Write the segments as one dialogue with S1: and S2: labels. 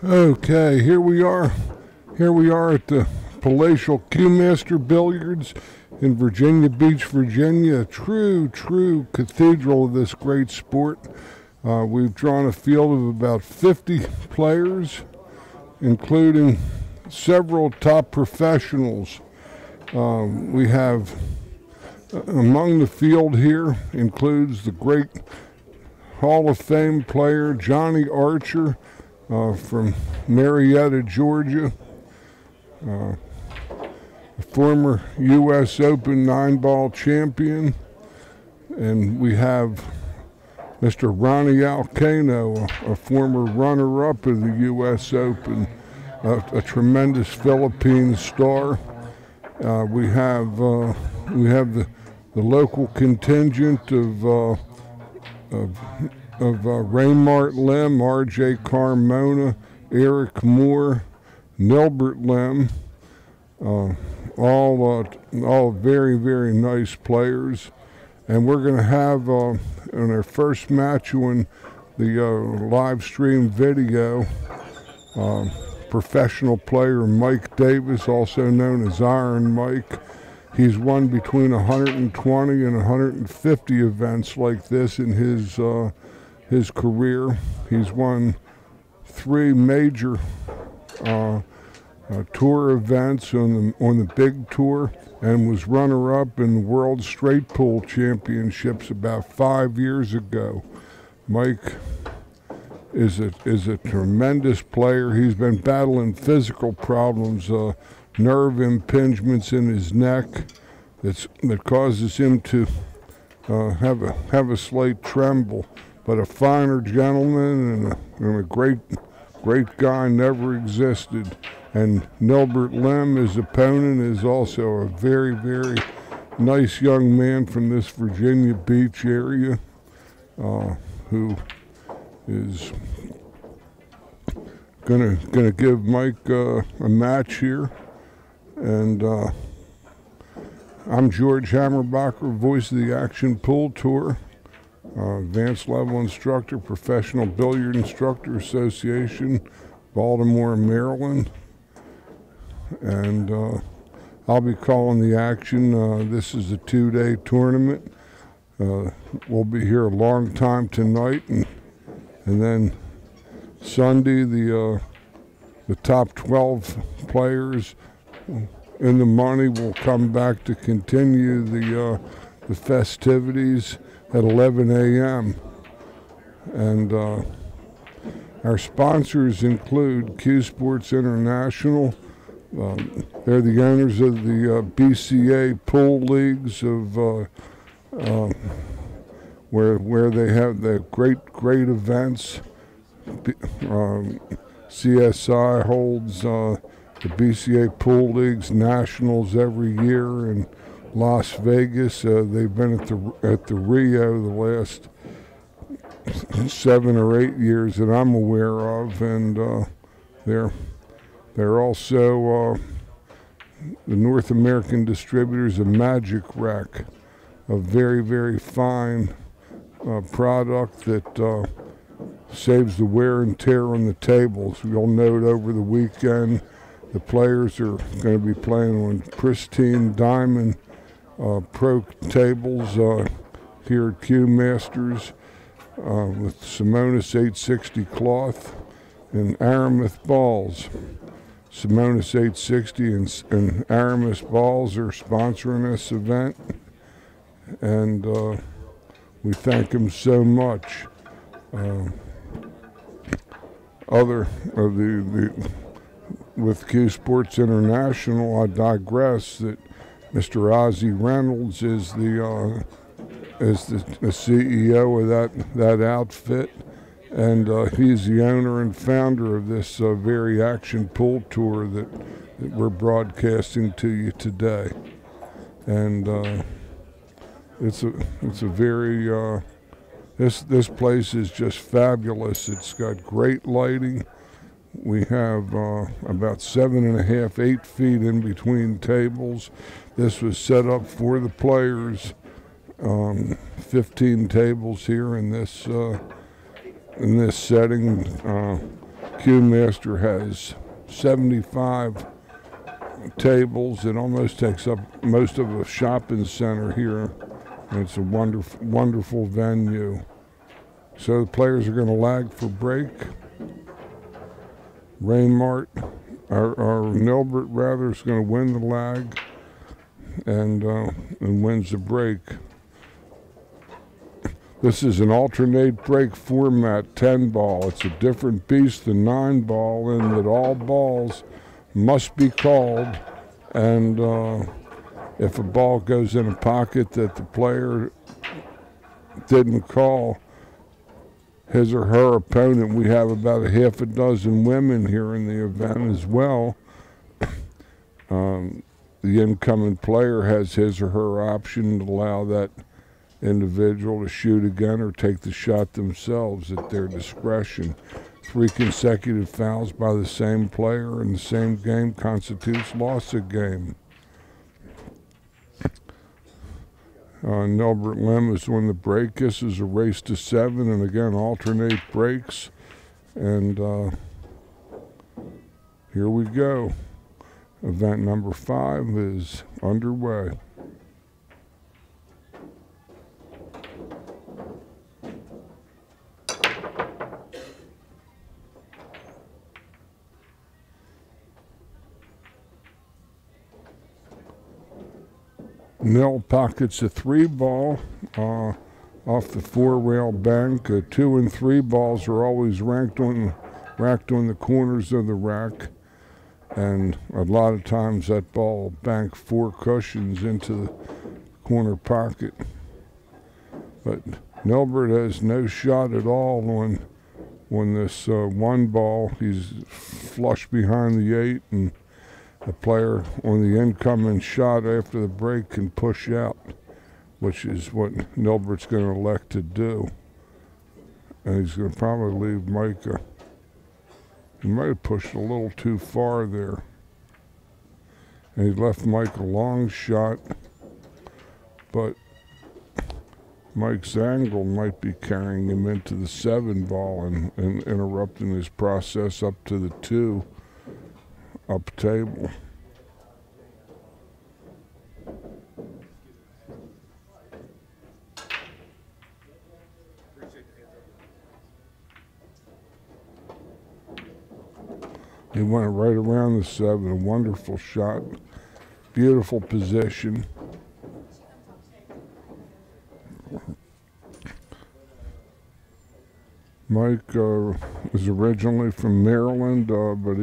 S1: Okay, here we are. Here we are at the Palatial Q-Master Billiards in Virginia Beach, Virginia. A true cathedral of this great sport. We've drawn a field of about 50 players, including several top professionals. We have, among the field here, includes the great Hall of Fame player Johnny Archer from Marietta, Georgia, a former U.S. Open 9-ball champion, and we have Mr. Ronnie Alcano, a former runner-up of the U.S. Open, a tremendous Philippine star. We have the local contingent of Nilbert Lim, R.J. Carmona, Eric Moore, Nilbert Lim, all very nice players. And we're going to have in our first match on the live stream video, professional player Mike Davis, also known as Iron Mike. He's won between 120 and 150 events like this in his career. He's won 3 major tour events on the big tour, and was runner-up in the World Straight Pool Championships about 5 years ago. Mike is a tremendous player. He's been battling physical problems, nerve impingements in his neck that causes him to have a slight tremble. But a finer gentleman and a great guy never existed. And Nilbert Lim, his opponent, is also a very nice young man from this Virginia Beach area, who is gonna give Mike a match here. And I'm George Hammerbacher, voice of the Action Pool Tour, advanced level instructor, Professional Billiard Instructor Association, Baltimore, Maryland. And I'll be calling the action. This is a 2-day tournament. We'll be here a long time tonight, and then Sunday the top 12 players in the money will come back to continue the festivities at 11 a.m. And our sponsors include Q Sports International. They're the owners of the BCA pool leagues of where they have the great events. CSI holds the BCA pool leagues nationals every year in Las Vegas. They've been at the Rio the last 7 or 8 years that I'm aware of, and they're also the North American distributors of Magic Rack, a very fine product that saves the wear and tear on the tables. You'll note over the weekend the players are going to be playing on pristine diamond pro tables here at Q Masters with Simonis 860 cloth and Aramith balls. Simonis 860 and Aramith balls are sponsoring this event, and we thank them so much. With Q Sports International, I digress that Mr. Ozzy Reynolds is the CEO of that outfit, and he's the owner and founder of this very action pool tour that we're broadcasting to you today. And it's a very this place is just fabulous. It's got great lighting. We have about 7.5, 8 feet in between tables. This was set up for the players. 15 tables here in this setting. Cue Master has 75 tables. It almost takes up most of a shopping center here. And it's a wonderful venue. So the players are going to lag for break. Raymart, or Nilbert rather, is going to win the lag and wins the break. This is an alternate break format, 10 ball. It's a different beast than 9 ball in that all balls must be called, and if a ball goes in a pocket that the player didn't call, his or her opponent, we have about a half a dozen women here in the event as well. The incoming player has his or her option to allow that individual to shoot again or take the shot themselves at their discretion. 3 consecutive fouls by the same player in the same game constitutes loss of game. Nilbert Lim has won the break. This is a race to 7, and again, alternate breaks. And here we go. Event number 5 is underway. Nil pockets a 3 ball off the 4-rail bank. 2 and 3 balls are always racked on the corners of the rack, and a lot of times that ball will bank 4 cushions into the corner pocket. But Nilbert has no shot at all on this 1 ball. He's flush behind the 8, and the player on the incoming shot after the break can push out, which is what Nilbert's going to elect to do. And he's going to probably leave Micah. He might have pushed a little too far there. And he left Mike a long shot, but Mike's angle might be carrying him into the 7 ball and interrupting his process up to the 2. Up table. He went right around the 7, a wonderful shot, beautiful position. Mike is originally from Maryland, but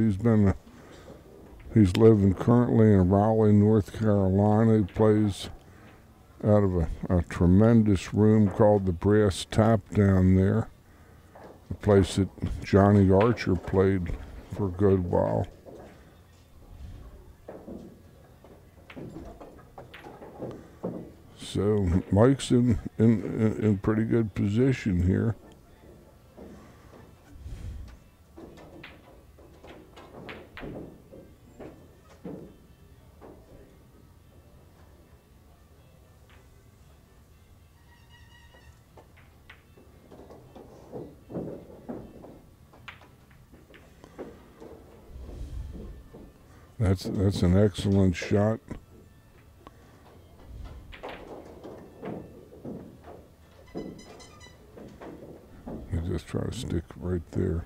S1: he's living currently in Raleigh, North Carolina. He plays out of a tremendous room called the Brass Tap down there, a place that Johnny Archer played for a good while. So Mike's in pretty good position here. That's an excellent shot. You just try to stick right there.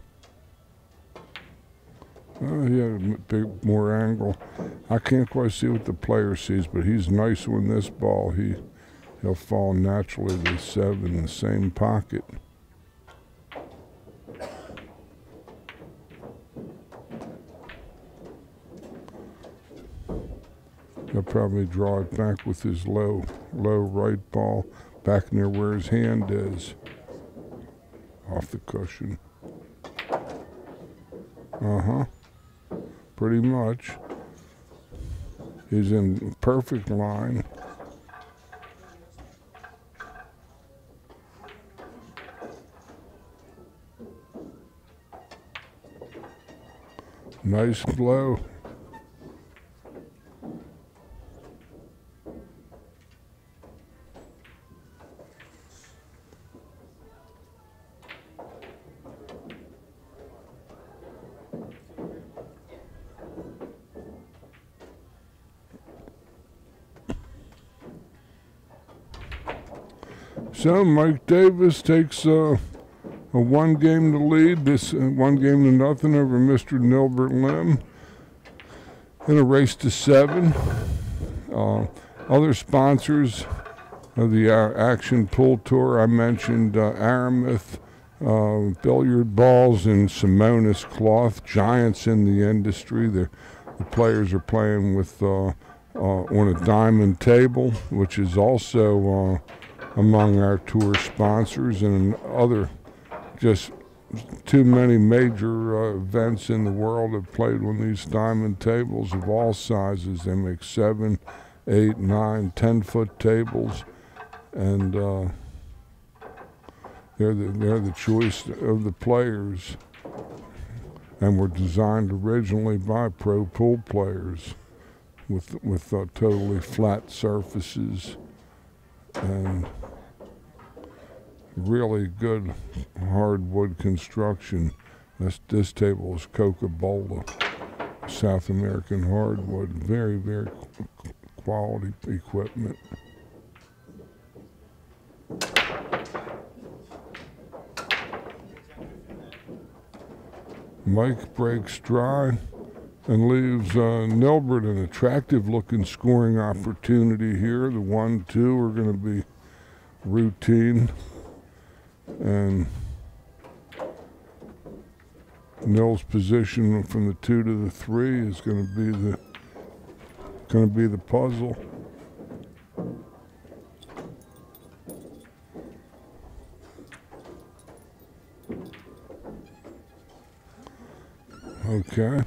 S1: Oh, he had a bit more angle. I can't quite see what the player sees, but he's nice with this ball. He'll fall naturally to the 7 in the same pocket. He'll probably draw it back with his low right ball, back near where his hand is, off the cushion. Pretty much. He's in perfect line. Nice blow. So Mike Davis takes a 1 game to lead, this 1 game to nothing over Mr. Nilbert Lim in a race to 7. Other sponsors of the Action Pool Tour, I mentioned Aramith billiard balls and Simonis cloth, giants in the industry. The players are playing with on a diamond table, which is also among our tour sponsors, and other just too many major events in the world have played on these diamond tables of all sizes. They make 7, 8, 9, 10-foot tables, and they're the choice of the players, and were designed originally by pro pool players with totally flat surfaces and really good hardwood construction. This table is Coca-Cola, South American hardwood, very, very quality equipment. Mike breaks dry and leaves Nilbert an attractive-looking scoring opportunity here. The 1-2 are going to be routine, and Nil's position from the 2 to the 3 is going to be the puzzle. Okay.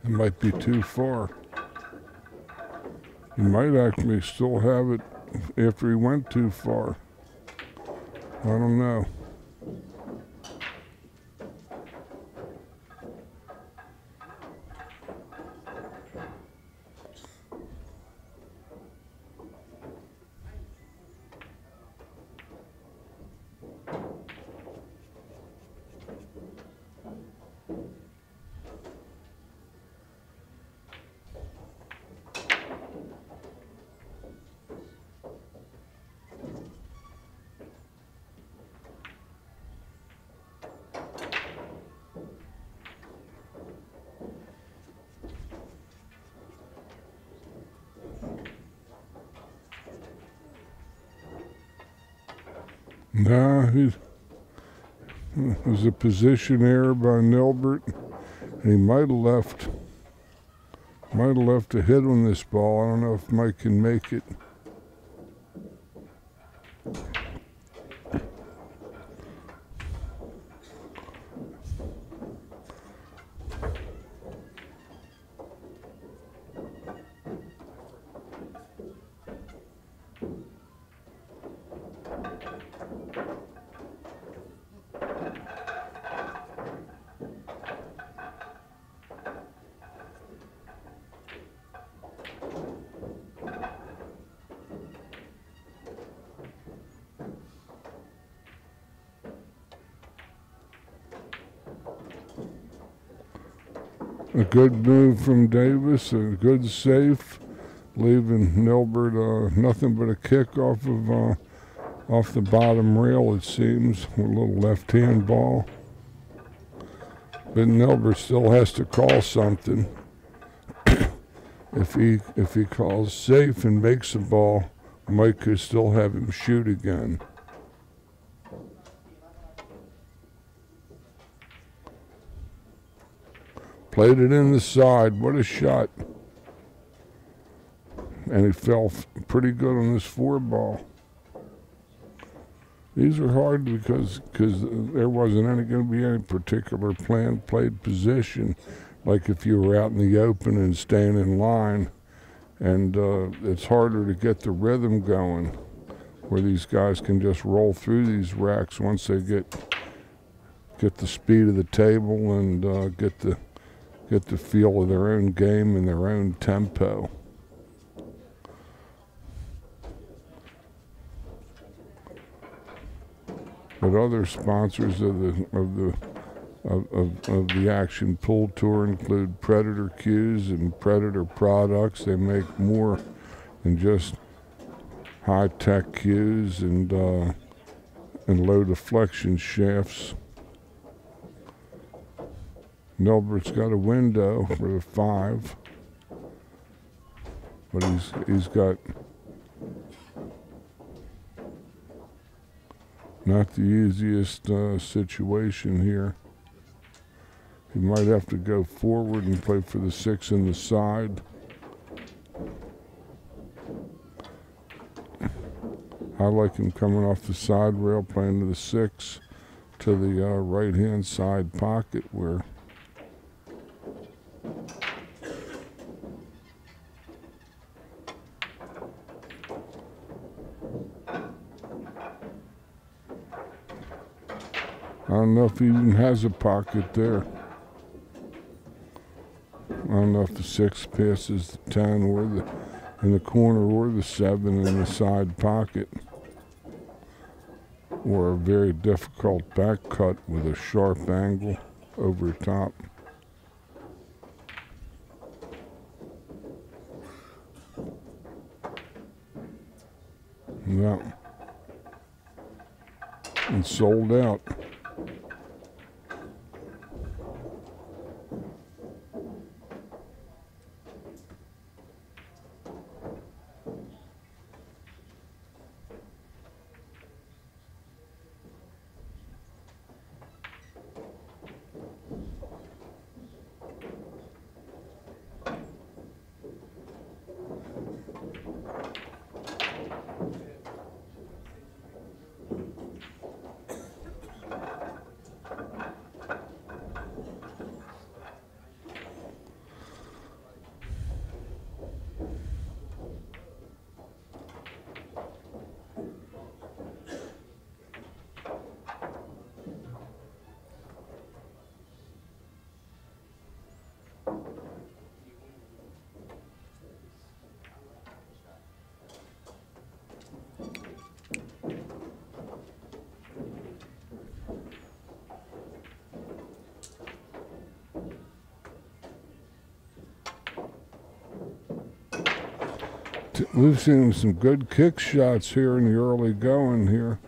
S1: It might be too far. He might actually still have it after he went too far. I don't know. Nah, it was a position error by Nilbert, and he might have left a hit on this ball. I don't know if Mike can make it. A good move from Davis, a good safe, leaving Nilbert nothing but a kick off the bottom rail, it seems, with a little left-hand ball. But Nilbert still has to call something. If he calls safe and makes a ball, Mike could still have him shoot again. Played it in the side. What a shot. And he fell pretty good on this 4 ball. These are hard because there wasn't going to be any particular played position, like if you were out in the open and staying in line. And it's harder to get the rhythm going, where these guys can just roll through these racks once they get the speed of the table and get the feel of their own game and their own tempo. But other sponsors of the of the Action Pool Tour include Predator cues and Predator products. They make more than just high-tech cues and low deflection shafts. Nilbert's got a window for the 5, but he's got not the easiest situation here. He might have to go forward and play for the 6 in the side. I like him coming off the side rail, playing to the 6 to the right-hand side pocket where I don't know if he even has a pocket there. I don't know if the 6 passes the 10 or in the corner or the 7 in the side pocket. Or a very difficult back cut with a sharp angle over top. Yeah. And sold out. We've seen some good kick shots here in the early going here.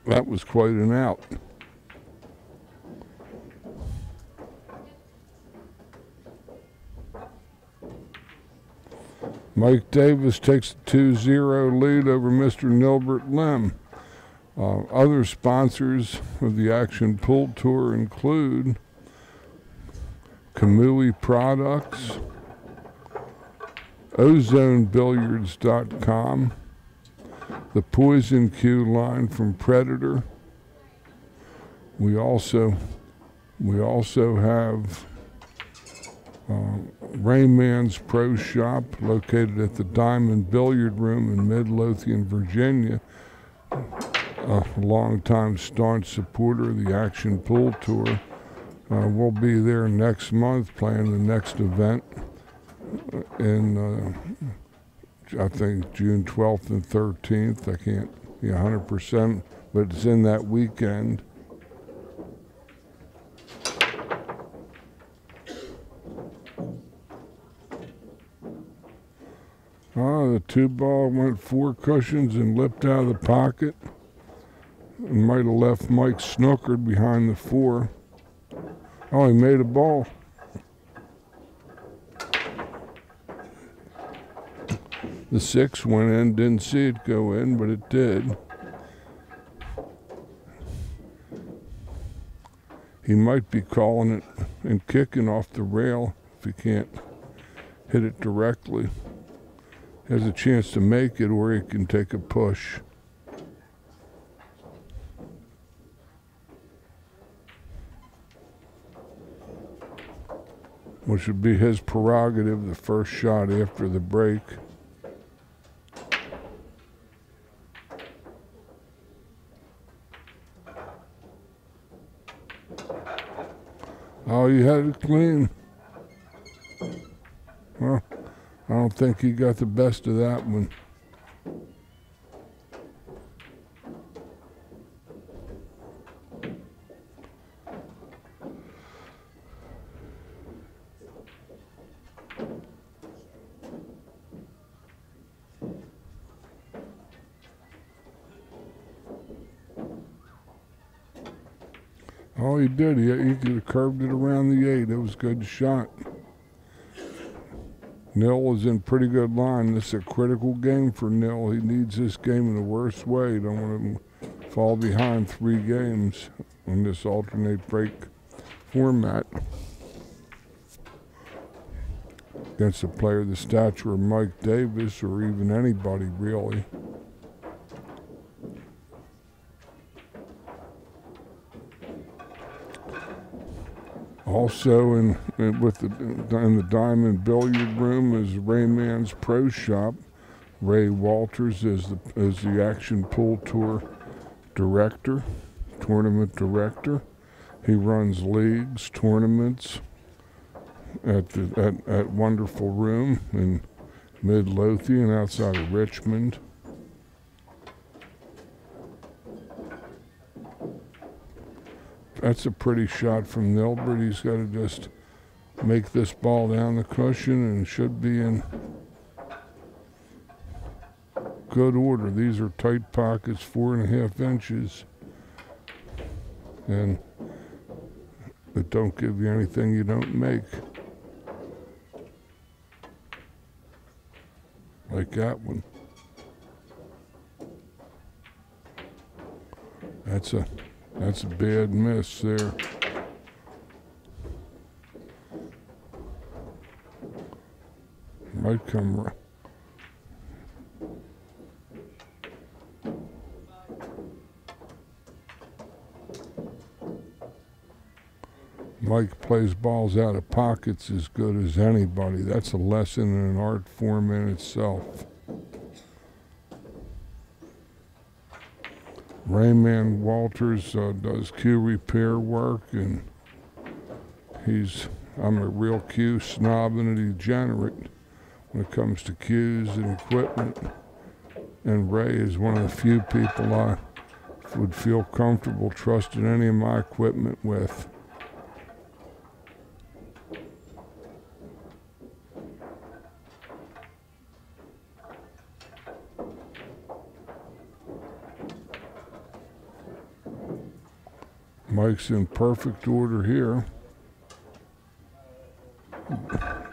S1: That was quite an out. Mike Davis takes a 2-0 lead over Mr. Nilbert Lim. Other sponsors of the Action Pool Tour include Kamui Products, OzoneBilliards.com, the Poison Cue line from Predator. We also have Rayman's Pro Shop, located at the Diamond Billiard Room in Midlothian, Virginia. A longtime staunch supporter of the Action Pool Tour. We'll be there next month playing the next event in, I think, June 12th and 13th. I can't be 100%, but it's in that weekend. The 2-ball went 4 cushions and lipped out of the pocket. And might have left Mike snookered behind the 4. Oh, he made a ball. The 6 went in, didn't see it go in, but it did. He might be calling it and kicking off the rail if he can't hit it directly. Has a chance to make it, or he can take a push. Which would be his prerogative, the first shot after the break. Oh, you had it clean. Well, I don't think he got the best of that one. Oh, he did. He could have curved it around the 8. It was a good shot. Nil is in pretty good line. This is a critical game for Nil. He needs this game in the worst way. You don't want him to fall behind 3 games on this alternate break format. Against a player the stature of Mike Davis or even anybody really. Also in the Diamond Billiard Room is Rayman's Pro Shop. Ray Walters is the Action Pool Tour director, tournament director. He runs leagues, tournaments at Wonderful Room in Midlothian outside of Richmond. That's a pretty shot from Nilbert. He's got to just make this ball down the cushion and should be in good order. These are tight pockets, 4.5 inches. And that don't give you anything you don't make. Like that one. That's a bad miss there. Might come right. Mike plays balls out of pockets as good as anybody. That's a lesson in an art form in itself. Rayman Walters does cue repair work, and I'm a real cue snob and a degenerate when it comes to cues and equipment. And Ray is one of the few people I would feel comfortable trusting any of my equipment with. Mike's in perfect order here.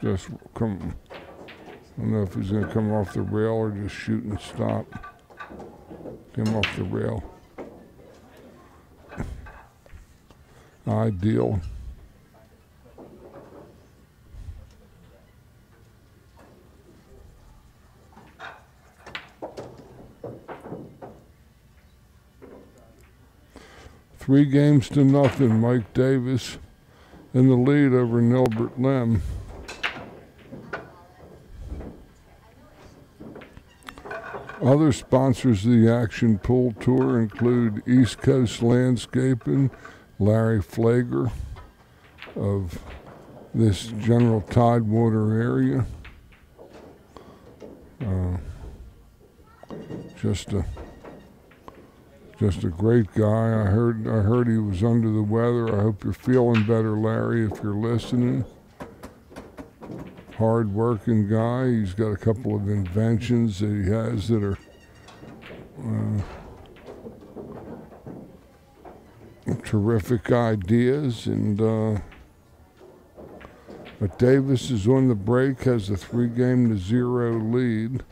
S1: Just come. I don't know if he's going to come off the rail or just shoot and stop. Come off the rail. Ideal. Three games to nothing. Mike Davis in the lead over Nilbert Lim. Other sponsors of the Action Pool Tour include East Coast Landscaping, Larry Flager of this general Tidewater area. Just a great guy. I heard he was under the weather. I hope you're feeling better, Larry, if you're listening. Hard-working guy. He's got a couple of inventions that he has that are terrific ideas. And but Davis is on the break, has a 3-0 lead.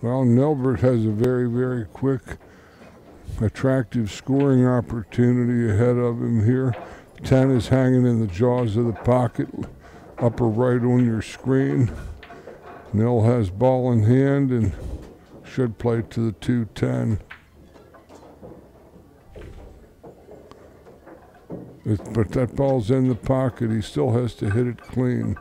S1: Well, Nilbert has a very, very quick, attractive scoring opportunity ahead of him here. 10 is hanging in the jaws of the pocket, upper right on your screen. Nil has ball in hand and should play to the 2-10. But that ball's in the pocket. He still has to hit it clean.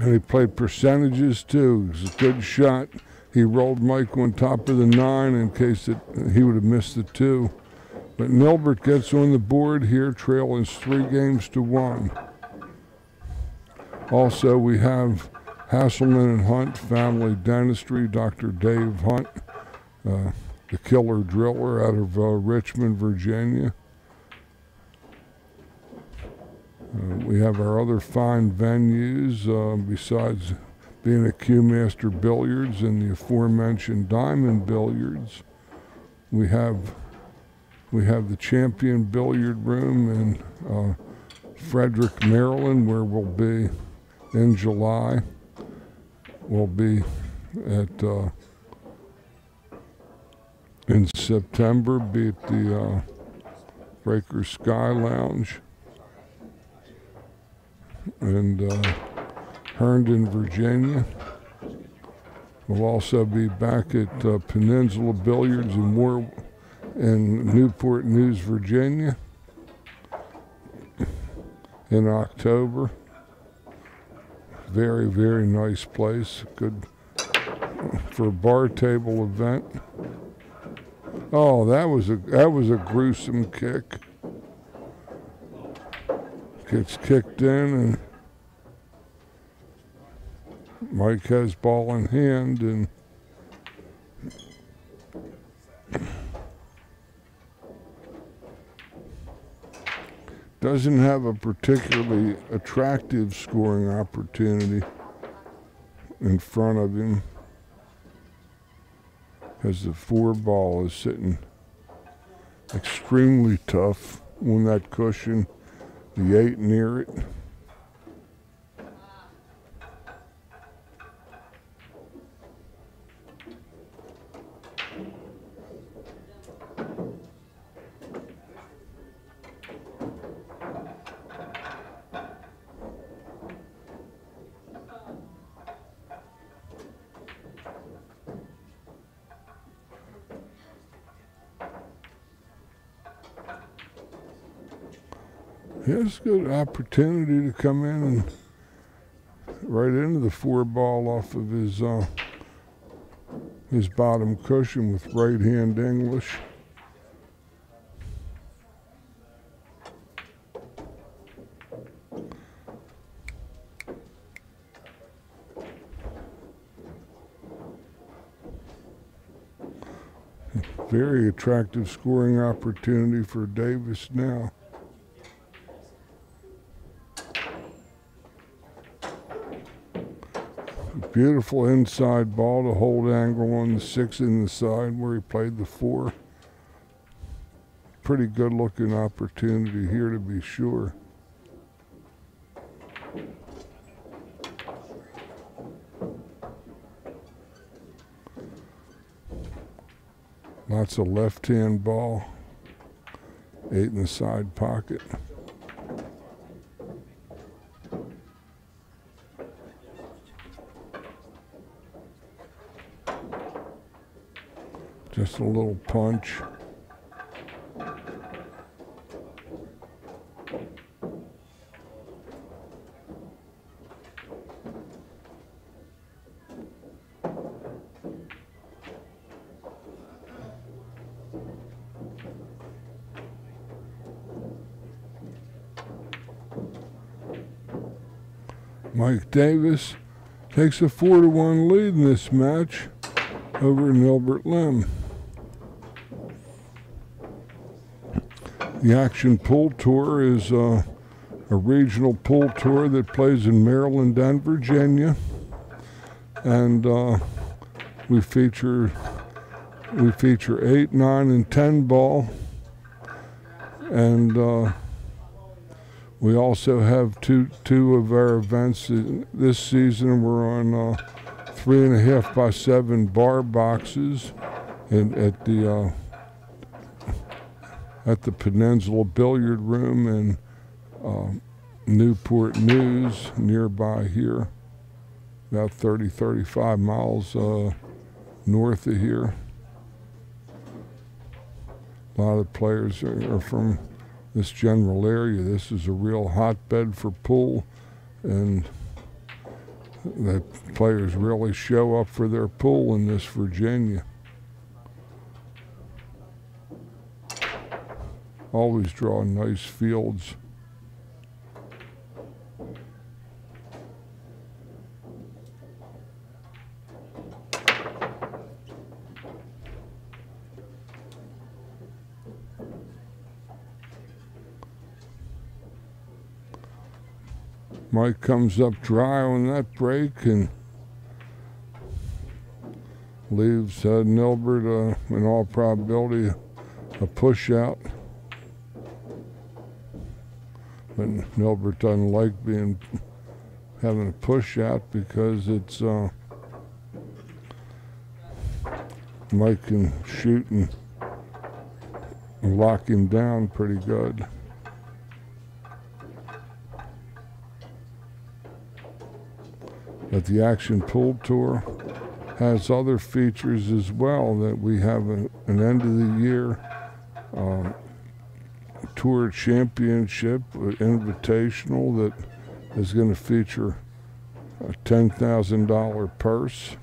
S1: And he played percentages too. It was a good shot. He rolled Mike on top of the 9 in case he would have missed the 2. But Nilbert gets on the board here, trailing 3-1. Also, we have Hasselman and Hunt Family Dentistry, Dr. Dave Hunt, the killer driller out of Richmond, Virginia. We have our other fine venues, besides being a Q-Master Billiards and the aforementioned Diamond Billiards. We have the Champion Billiard Room in Frederick, Maryland, where we'll be in July. We'll be at in September, be at the Breaker Sky Lounge and Herndon, Virginia. We'll also be back at Peninsula Billiards in Newport News, Virginia in October. Very, very nice place. Good for a bar table event. Oh, that was a gruesome kick. Gets kicked in, and Mike has ball in hand, and doesn't have a particularly attractive scoring opportunity in front of him, as the 4 ball is sitting extremely tough on that cushion, the 8 near it. He has a good opportunity to come in and right into the 4 ball off of his bottom cushion with right hand English. Very attractive scoring opportunity for Davis now. Beautiful inside ball to hold angle on the 6 in the side where he played the 4. Pretty good looking opportunity here to be sure. Lots of left hand ball. 8 in the side pocket. Just a little punch. Mike Davis takes a 4-1 lead in this match over Nilbert Lim. The Action Pool Tour is a regional pool tour that plays in Maryland and Virginia, and we feature 8, 9, and 10 ball, and we also have two of our events this season. We're on 3.5 by 7 bar boxes at the Peninsula Billiard Room in Newport News, nearby here, about 35 miles north of here. A lot of players are from this general area. This is a real hotbed for pool, and the players really show up for their pool in this Virginia. always draw nice fields. Mike comes up dry on that break and leaves Nilbert, in all probability, a push out. But Nilbert doesn't like having a push out because it's Mike can shoot and lock him down pretty good. But the Action Pool Tour has other features as well, that we have an end of the year tour championship invitational that is going to feature a $10,000 purse.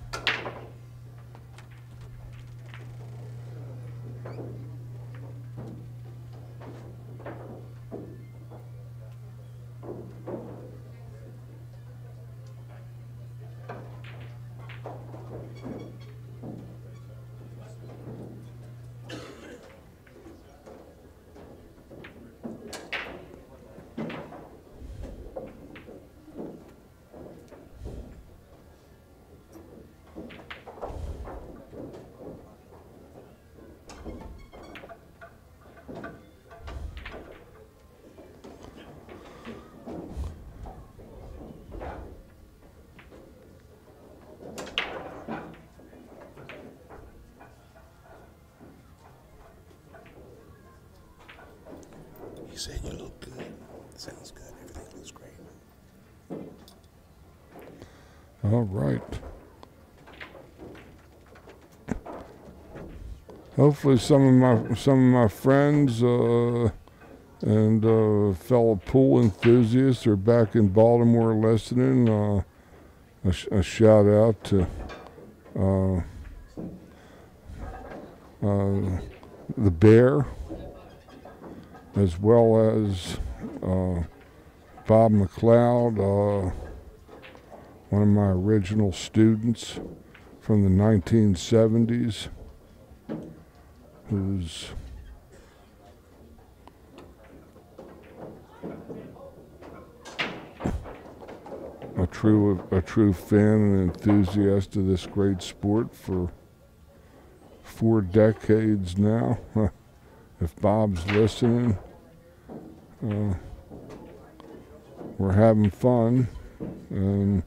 S2: You said you look good. Sounds good. Everything looks great.
S1: All right. Hopefully some of my friends and fellow pool enthusiasts are back in Baltimore listening. A shout out to the Bear, as well as Bob McLeod, one of my original students from the 1970s, who's a true fan and enthusiast of this great sport for 4 decades now. If Bob's listening, we're having fun, and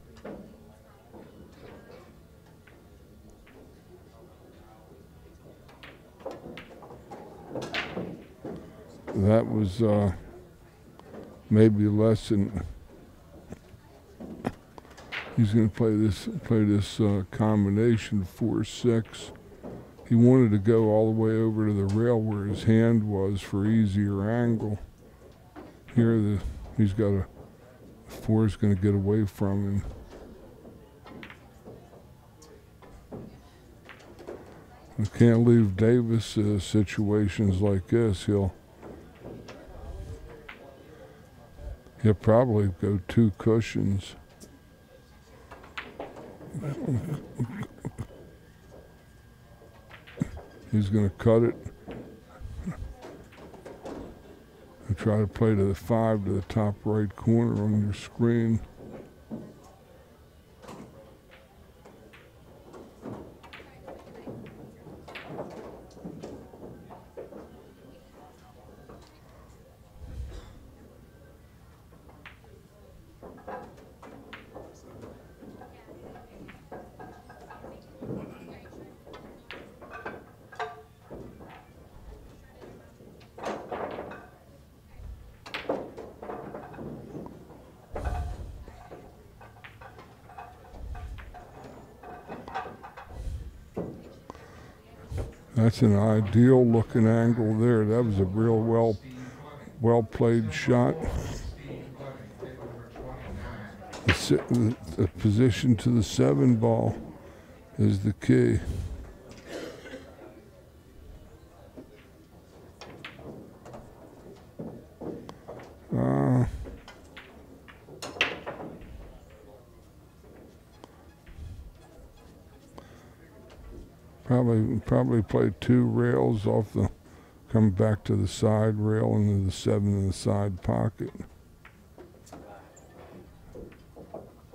S1: that was maybe less than. He's going to play this combination 4-6. He wanted to go all the way over to the rail where his hand was for easier angle. Here, he's got a 4 is going to get away from him. I can't leave Davis situations like this. He'll probably go 2 cushions. He's going to cut it and try to play to the 5 to the top right corner on your screen. That's an ideal looking angle there. That was a real well played shot. The position to the 7 ball is the key. Probably play 2 rails off the, come back to the side rail into the 7 in the side pocket.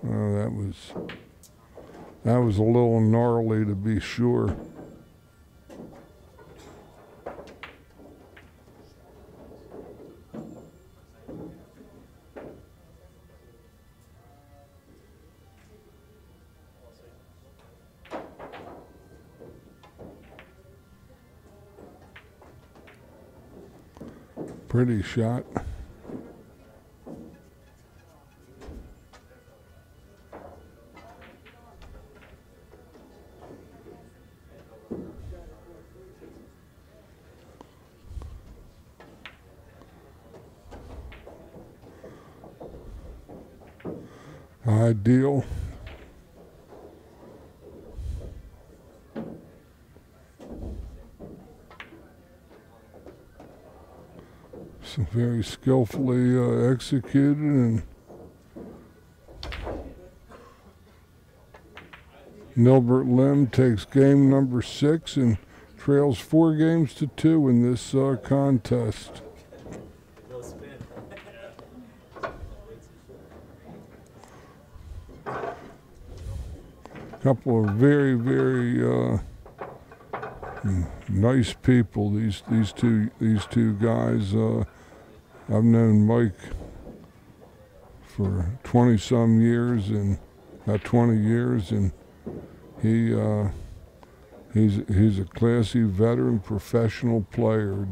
S1: Oh, that was a little gnarly to be sure. Pretty shot. Ideal. So very skillfully executed, and Nilbert Lim takes game number 6 and trails 4 games to 2 in this contest. Couple of very, very nice people. These two guys. I've known Mike for 20-some years, and about 20 years, and he's a classy veteran professional player.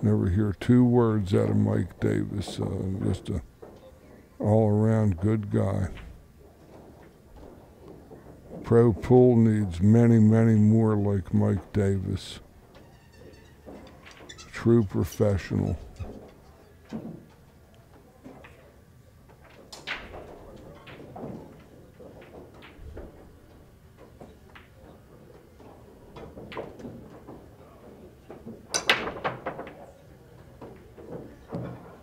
S1: Never hear 2 words out of Mike Davis. Just a all-around good guy. Pro pool needs many, many more like Mike Davis. True professional.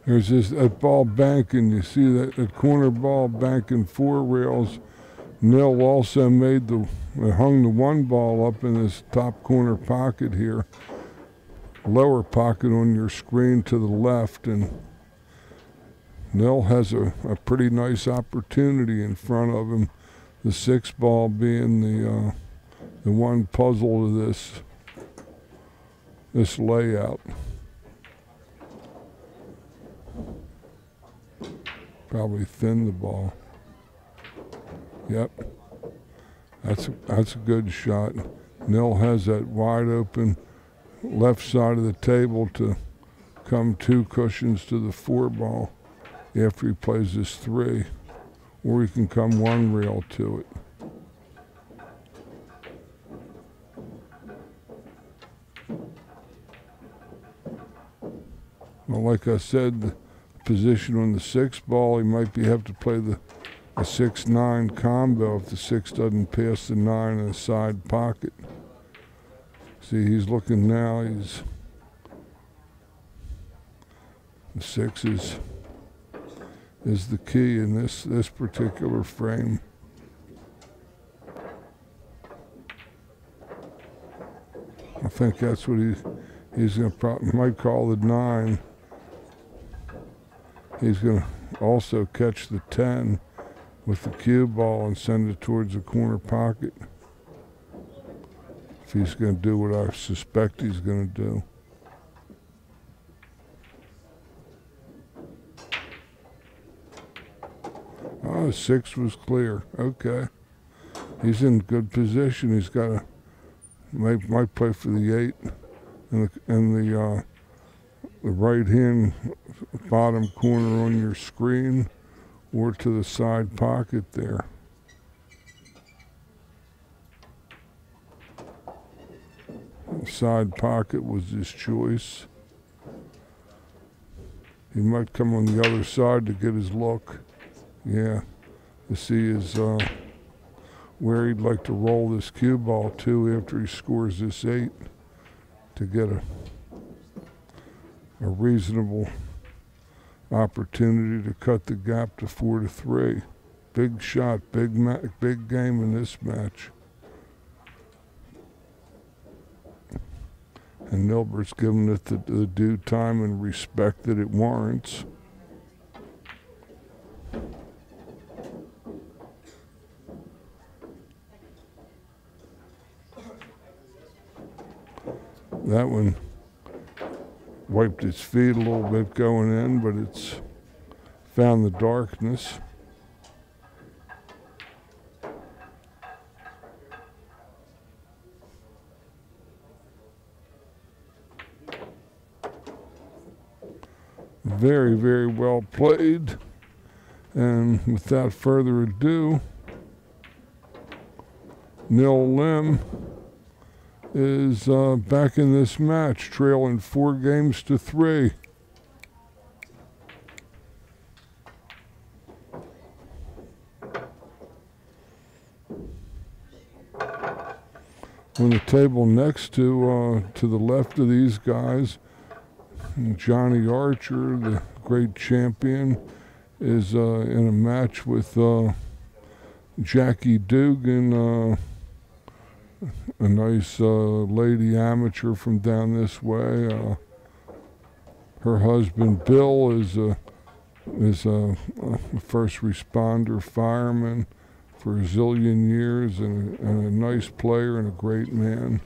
S1: There's that ball banking. You see that corner ball banking 4 rails. Nil also hung the 1 ball up in this top corner pocket here. Lower pocket on your screen to the left, and Nil has a pretty nice opportunity in front of him. The 6 ball being the one puzzle to this layout. Probably thin the ball. Yep, that's a good shot. Nil has that wide open left side of the table to come 2 cushions to the 4 ball after he plays this 3, or he can come 1 rail to it. Well, like I said, the position on the 6 ball, he might have to play a 6-9 combo if the 6 doesn't pass the 9 in the side pocket. See, he's looking now. The 6 is the key in this particular frame. I think that's what he's going to might call the 9. He's going to also catch the 10 with the cue ball and send it towards the corner pocket. If he's going to do what I suspect he's going to do. Oh, 6 was clear. Okay. He's in good position. He's got might play for the 8 and the right hand bottom corner on your screen, or to the side pocket there. The side pocket was his choice. He might come on the other side to get his look. Yeah, to see where he'd like to roll this cue ball to after he scores this 8 to get a reasonable opportunity to cut the gap to 4-3. Big shot, big game in this match. And Nilbert's giving it the due time and respect that it warrants. That one wiped its feet a little bit going in, but it's found the darkness. Very, very well played. And without further ado, Nilbert Lim is back in this match, trailing 4 games to 3. On the table next to the left of these guys, Johnny Archer, the great champion, is in a match with Jackie Dugan, a nice lady amateur from down this way. Her husband Bill is a first responder fireman for a zillion years, and a nice player and a great man.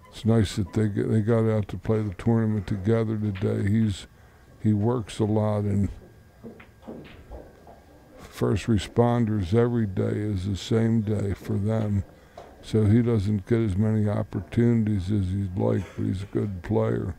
S1: It's nice that they got out to play the tournament together today. He works a lot, and first responders every day is the same day for them. So he doesn't get as many opportunities as he'd like, but he's a good player.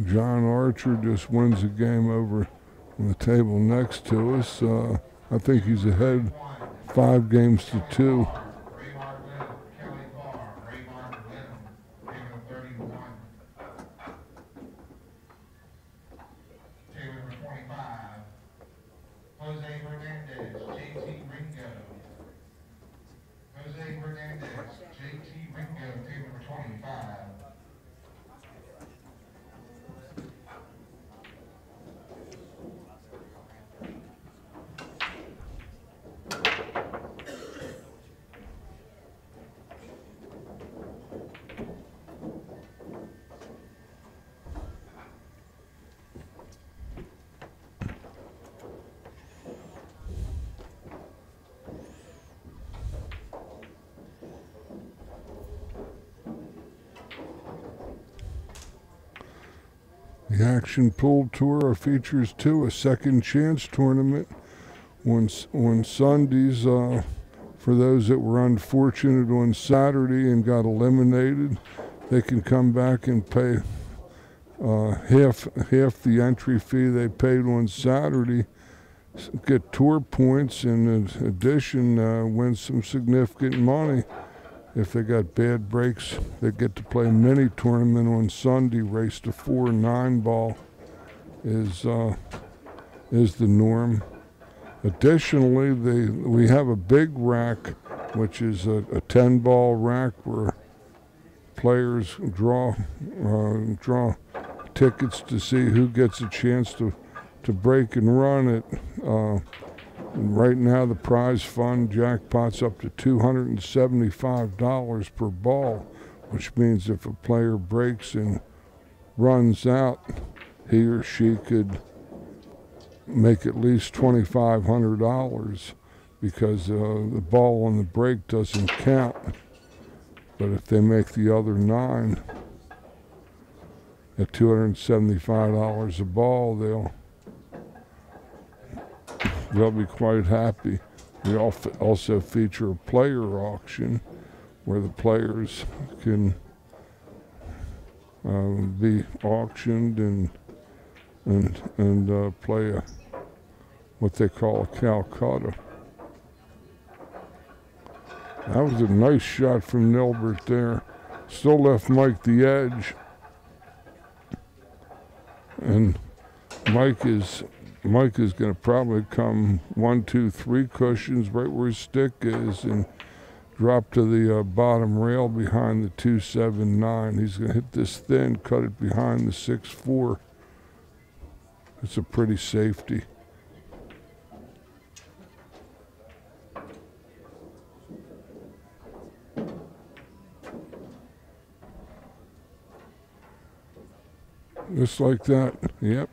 S1: John Archer just wins a game over on the table next to us. I think he's ahead 5 games to 2. The Action Pool Tour features too a second chance tournament on Sundays. For those that were unfortunate on Saturday and got eliminated, they can come back and pay half the entry fee they paid on Saturday, get tour points, and in addition win some significant money. If they got bad breaks, they get to play a mini tournament on Sunday. Race to 4 9-ball is the norm. Additionally, we have a big rack, which is a 10-ball rack where players draw tickets to see who gets a chance to break and run it. Right now, the prize fund jackpot's up to $275 per ball, which means if a player breaks and runs out, he or she could make at least $2,500 because the ball on the break doesn't count. But if they make the other 9 at $275 a ball, they'll be quite happy. We also feature a player auction where the players can be auctioned and play what they call a Calcutta. That was a nice shot from Nilbert there. Still left Mike the edge. And Mike is Mike is going to probably come 1, 2, 3 cushions right where his stick is and drop to the bottom rail behind the 279. He's going to hit this thin, cut it behind the 6-4. It's a pretty safety. Just like that. Yep.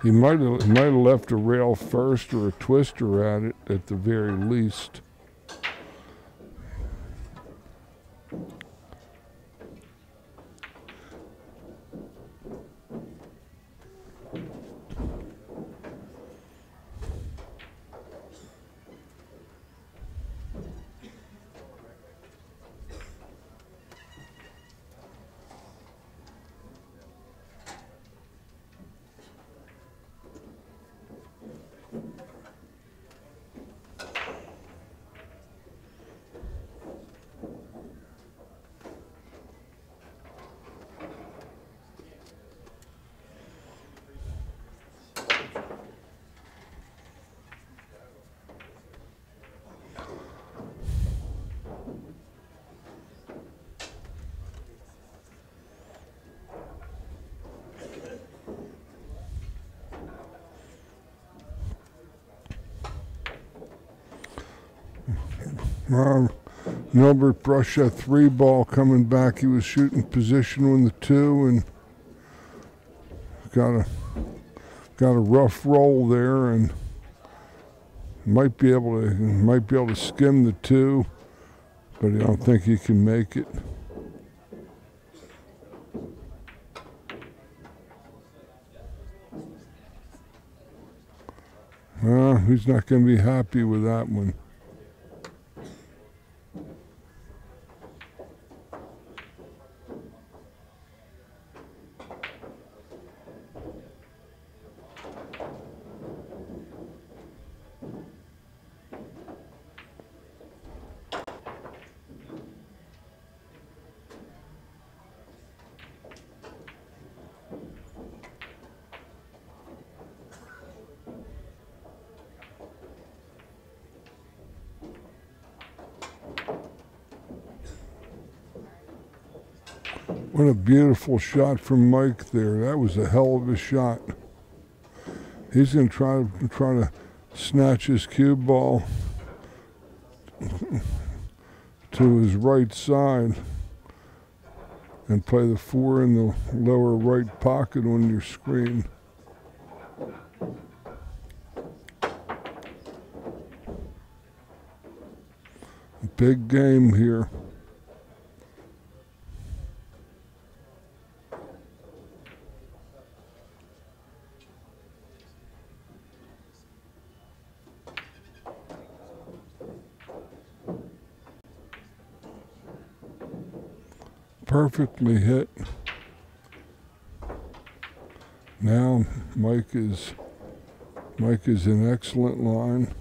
S1: He might have left a rail first or a twister at it at the very least. Nilbert brushed that 3 ball coming back. He was shooting position on the 2 and got a rough roll there, and might be able to skim the 2, but I don't think he can make it. He's not going to be happy with that one. What a beautiful shot from Mike there. That was a hell of a shot. He's going to try to snatch his cue ball to his right side and play the 4 in the lower right pocket on your screen. Big game here. Perfectly hit. Now Mike is in excellent line.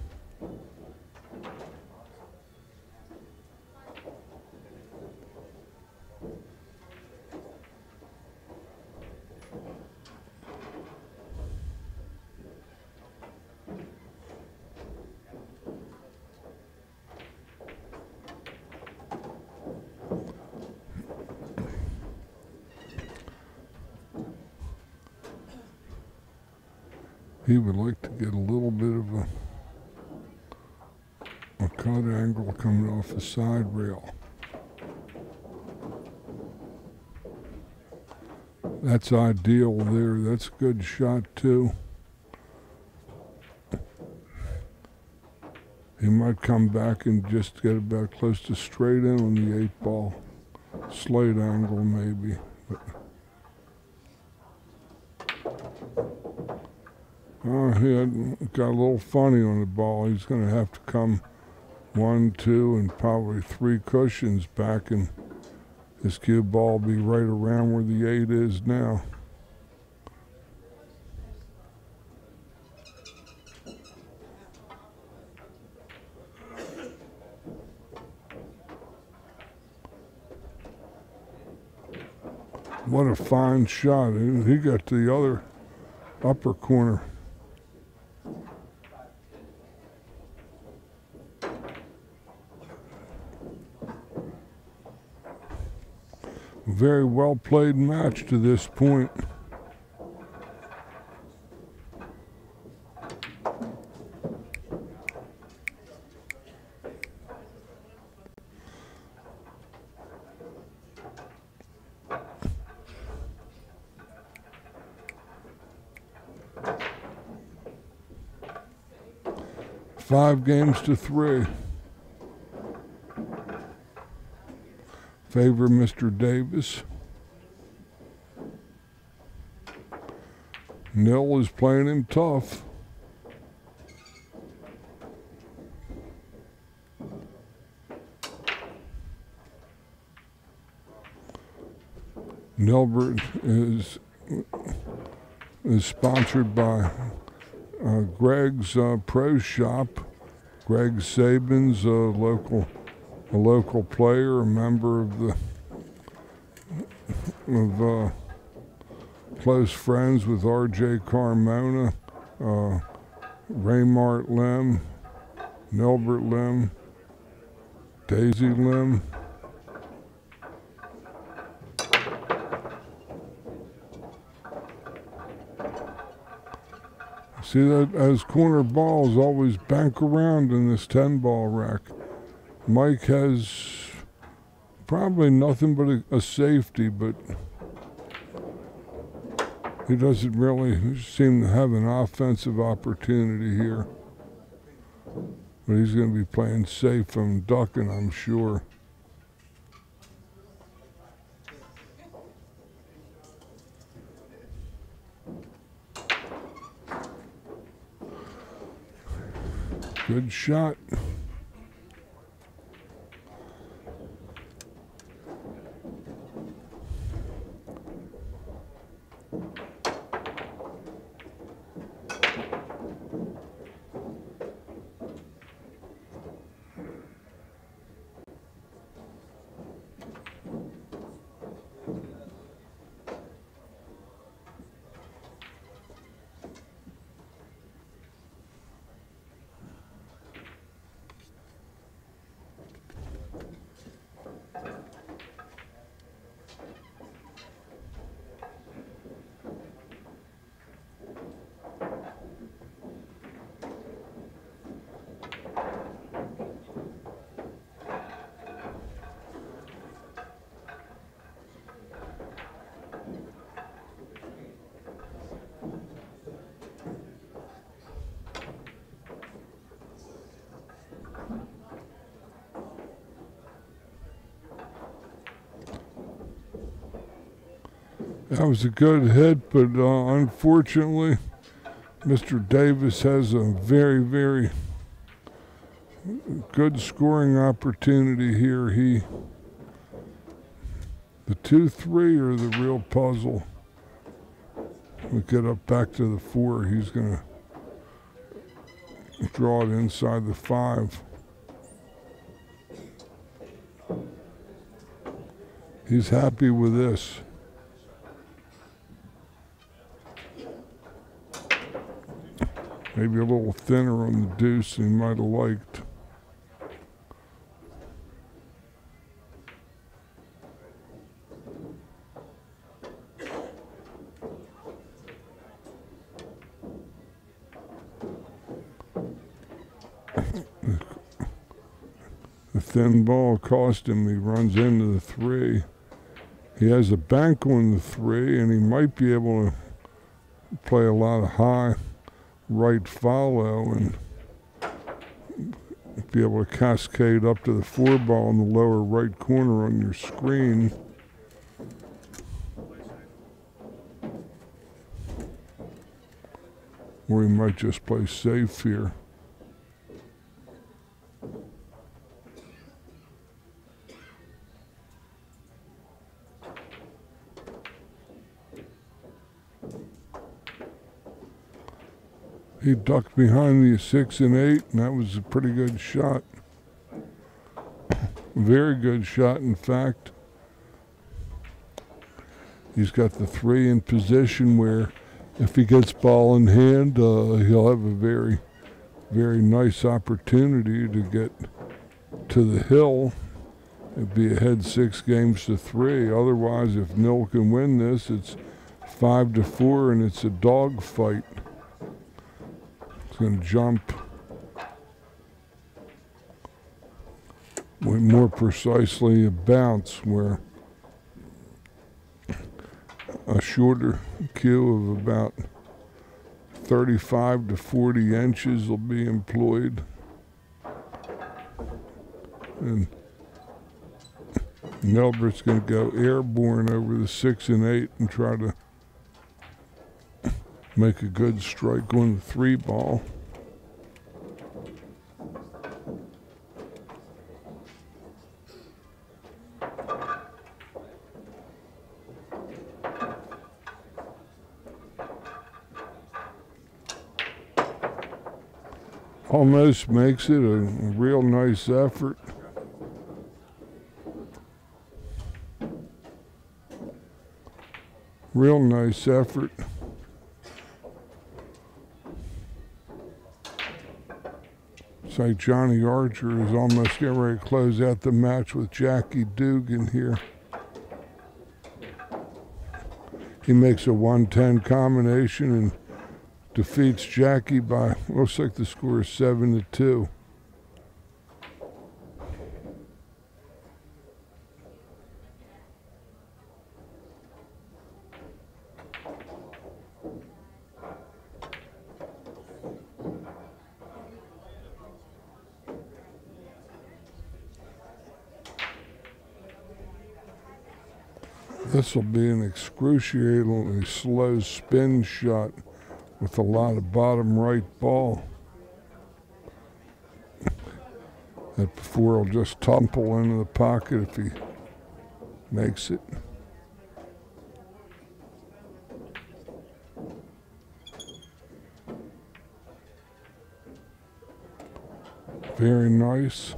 S1: He would like to get a little bit of a cut angle coming off the side rail. That's ideal there. That's a good shot too. He might come back and just get about close to straight in on the 8 ball. Slight angle maybe. But he got a little funny on the ball. He's going to have to come 1, 2, and probably 3 cushions back, and his cue ball will be right around where the 8 is now. What a fine shot. He got the other upper corner. Very well played match to this point. Five games to three. Favor Mr. Davis. Nil is playing him tough. Nilbert is sponsored by Greg's Pro Shop. Greg Sabin's a local player, a member of close friends with R.J. Carmona, Nilbert Lim, Nilbert Lim, Daisy Lim. See that as corner balls always bank around in this 10-ball rack. Mike has probably nothing but a safety, but he doesn't really seem to have an offensive opportunity here. But he's going to be playing safe and ducking, I'm sure. Good shot. That was a good hit, but unfortunately, Mr. Davis has a very, very good scoring opportunity here. The 2-3 are the real puzzle. We get up back to the 4. He's going to draw it inside the 5. He's happy with this. Maybe a little thinner on the deuce than he might have liked. The thin ball cost him. He runs into the 3. He has a bank on the 3, and he might be able to play a lot of high right follow and be able to cascade up to the 4 ball in the lower right corner on your screen. Or he might just play safe here. He ducked behind the 6 and 8, and that was a pretty good shot. Very good shot, in fact. He's got the 3 in position where if he gets ball in hand, he'll have a very, very nice opportunity to get to the hill. It'd be ahead 6-3. Otherwise, if Nil can win this, it's 5-4, and it's a dog fight. It's going to jump. More precisely, a bounce, where a shorter cue of about 35 to 40 inches will be employed. And Nilbert's going to go airborne over the 6 and 8 and try to make a good strike on the 3 ball. Almost makes it a real nice effort. Real nice effort. It's like Johnny Archer is almost getting ready to close out the match with Jackie Dugan here. He makes a 110 combination and defeats Jackie by, looks like the score is 7-2. This will be an excruciatingly slow spin shot with a lot of bottom right ball. That before will just tumble into the pocket if he makes it. Very nice.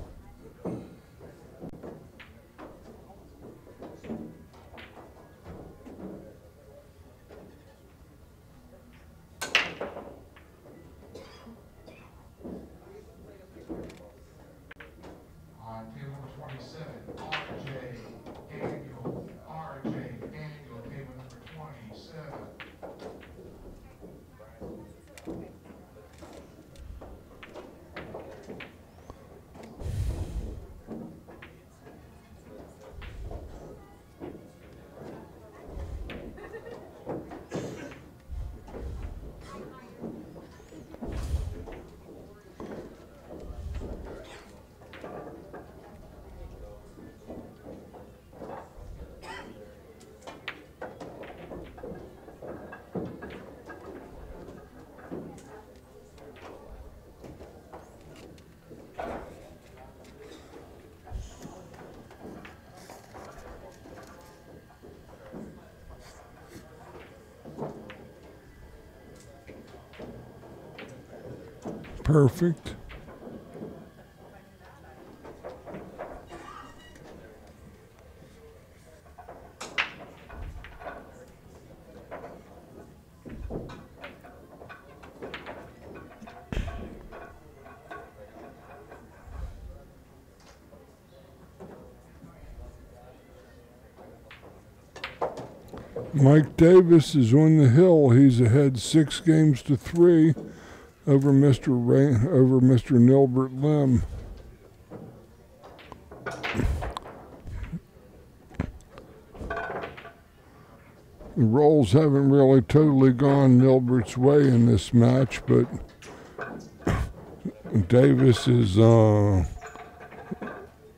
S1: Perfect. Mike Davis is on the hill. He's ahead 6-3 over Mr. Nilbert Lim. The rolls haven't really totally gone Nilbert's way in this match, but Davis is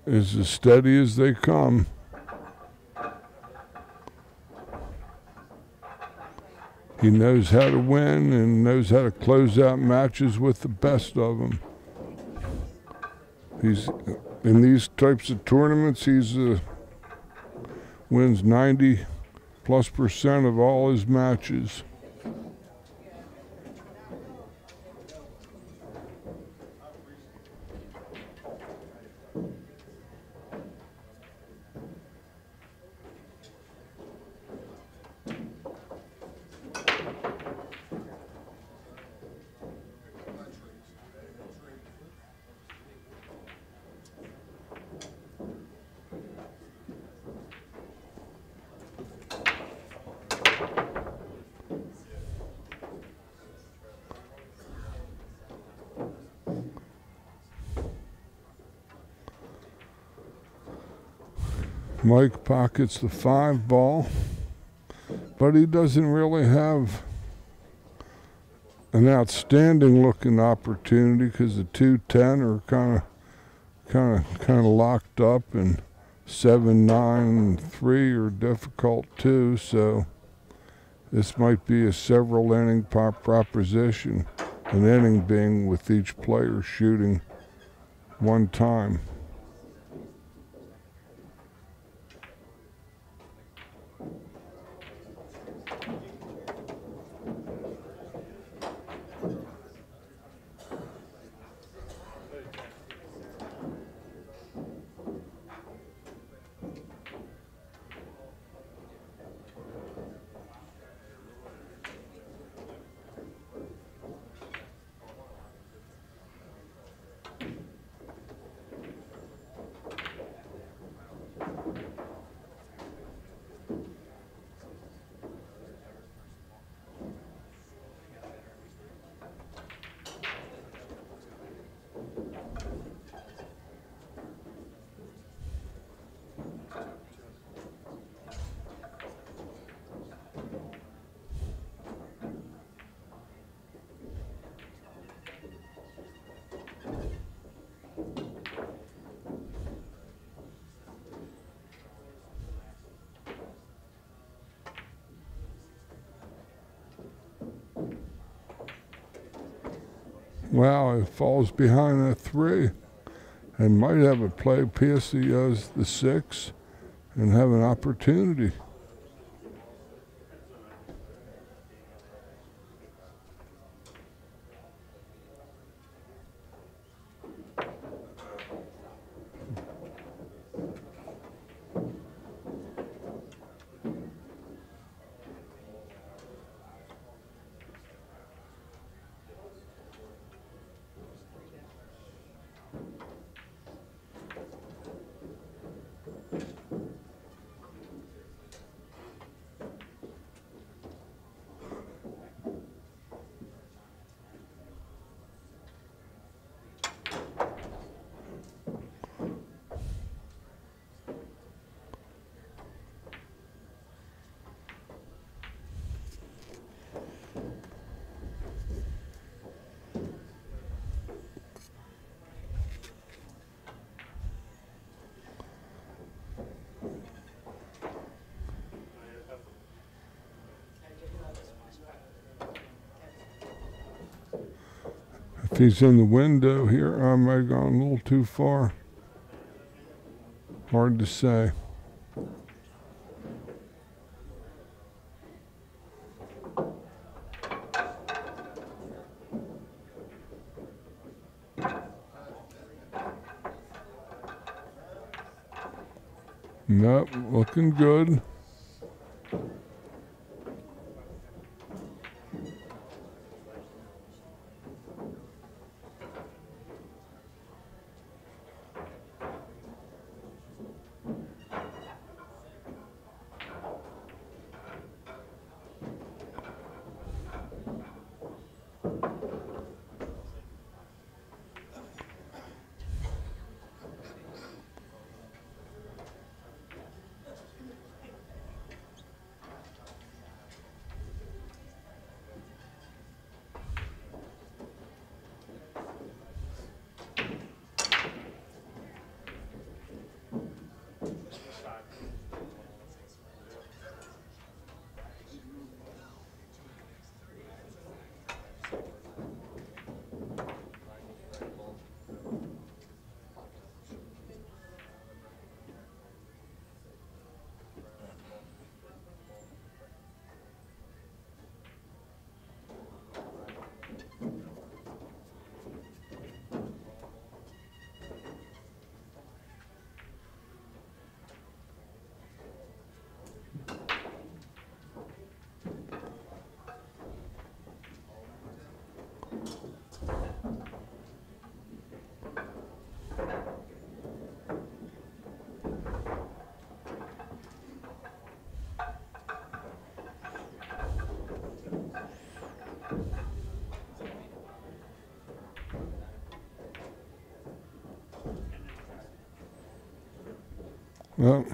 S1: as steady as they come. He knows how to win and knows how to close out matches with the best of them. He's in these types of tournaments. He's wins 90+% of all his matches. Mike pockets the 5 ball, but he doesn't really have an outstanding looking opportunity because the 2-10 are kind of locked up, and 7, 9, and 3 are difficult too. So this might be a several inning proposition, an inning being with each player shooting 1 time. Wow, it falls behind a 3 and might have a play PSC as the 6 and have an opportunity. If he's in the window here, I might have gone a little too far. Hard to say. Nope, looking good. Well,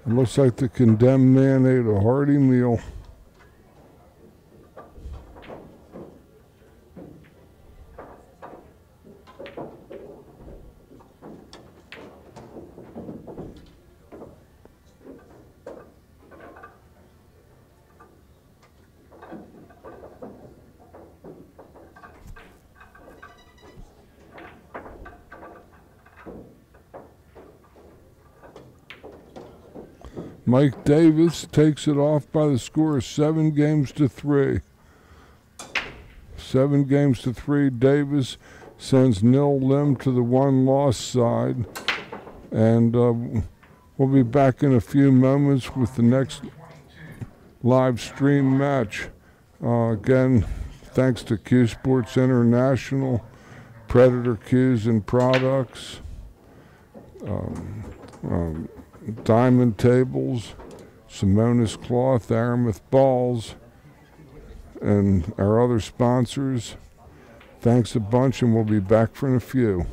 S1: It looks like the condemned man ate a hearty meal. Mike Davis takes it off by the score of 7-3. 7-3. Davis sends Nilbert Lim to the one-loss side. And we'll be back in a few moments with the next live stream match. Again, thanks to Q Sports International, Predator Cues and Products, Diamond Tables, Simonis Cloth, Aramith Balls, and our other sponsors. Thanks a bunch, and we'll be back for in a few.